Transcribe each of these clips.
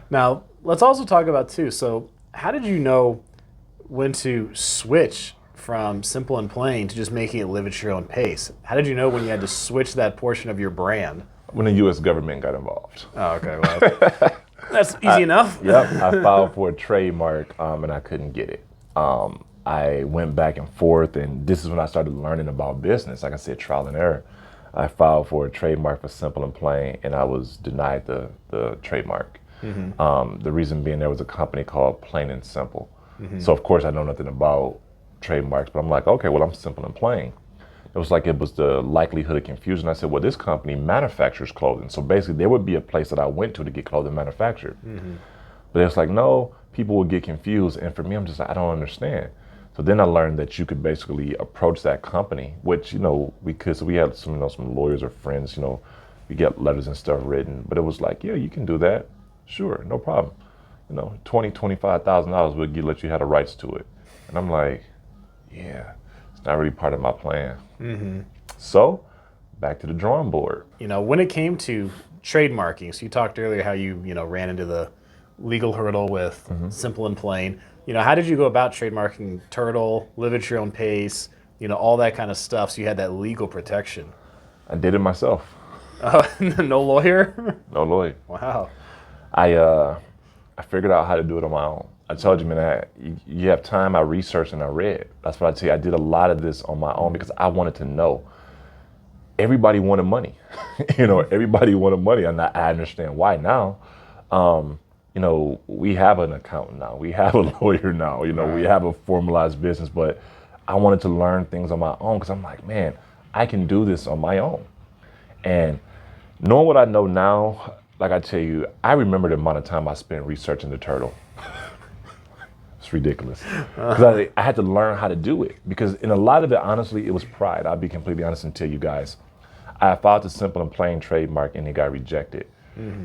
Now, let's also talk about too. So, how did you know when to switch from simple and plain to just making it live at your own pace? How did you know when you had to switch that portion of your brand? When the U.S. government got involved. Oh, okay. Well, that's easy enough. Yep, I filed for a trademark and I couldn't get it. I went back and forth, and this is when I started learning about business. Like I said, trial and error. I filed for a trademark for simple and plain, and I was denied the trademark. The reason being there was a company called Plain and Simple. So of course I know nothing about trademarks, but I'm like, okay, well I'm simple and plain. It was the likelihood of confusion. I said, well, this company manufactures clothing. So basically there would be a place that I went to get clothing manufactured. But it's like, no, people would get confused. And for me, I'm just like, I don't understand. So then I learned that you could basically approach that company, which, we could. So we had some lawyers or friends, we get letters and stuff written. But it was like, yeah, you can do that. Sure, no problem. $25,000 would let you have the rights to it. And I'm like, yeah, it's not really part of my plan. So back to the drawing board. When it came to trademarking, so you talked earlier how you ran into the legal hurdle with simple and plain. How did you go about trademarking Turtle, live at your own pace, all that kind of stuff, so you had that legal protection? I did it myself. No lawyer? No lawyer. Wow. I figured out how to do it on my own. I told you, man, you have time, I researched and I read. That's what I tell you. I did a lot of this on my own because I wanted to know. Everybody wanted money. Everybody wanted money, and I understand why now. We have an accountant now. We have a lawyer now. We have a formalized business, but I wanted to learn things on my own because I'm like, man, I can do this on my own. And knowing what I know now, like I tell you, I remember the amount of time I spent researching the turtle. It's ridiculous. Because I had to learn how to do it. Because in a lot of it, honestly, it was pride. I'll be completely honest and tell you guys. I filed the simple and plain trademark and it got rejected.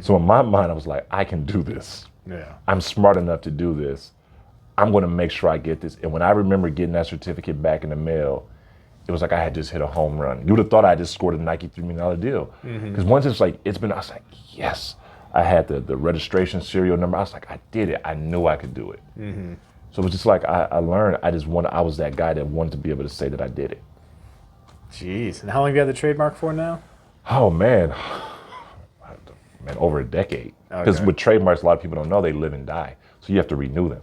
So in my mind, I was like, I can do this. Yeah. I'm smart enough to do this. I'm going to make sure I get this. And when I remember getting that certificate back in the mail, it was like I had just hit a home run. You would have thought I just scored a Nike $3 million deal. Because once I was like, yes. I had the registration serial number. I was like, I did it. I knew I could do it. So it was just like I learned. I was that guy that wanted to be able to say that I did it. Jeez. And how long have you had the trademark for now? Oh, man, over a decade. Because with trademarks, a lot of people don't know they live and die. So you have to renew them.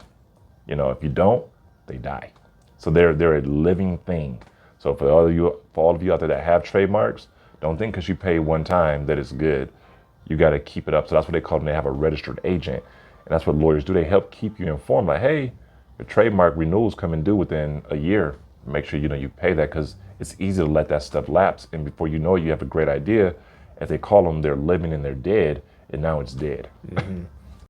If you don't, they die. So they're a living thing. So for all of you out there that have trademarks, don't think because you pay one time that it's good. You got to keep it up. So that's what they call them. They have a registered agent. And that's what lawyers do. They help keep you informed. Like, hey, your trademark renewals come and due within a year. Make sure you pay that because it's easy to let that stuff lapse. And before you know it, you have a great idea. If they call them, they're living and they're dead. And now it's dead.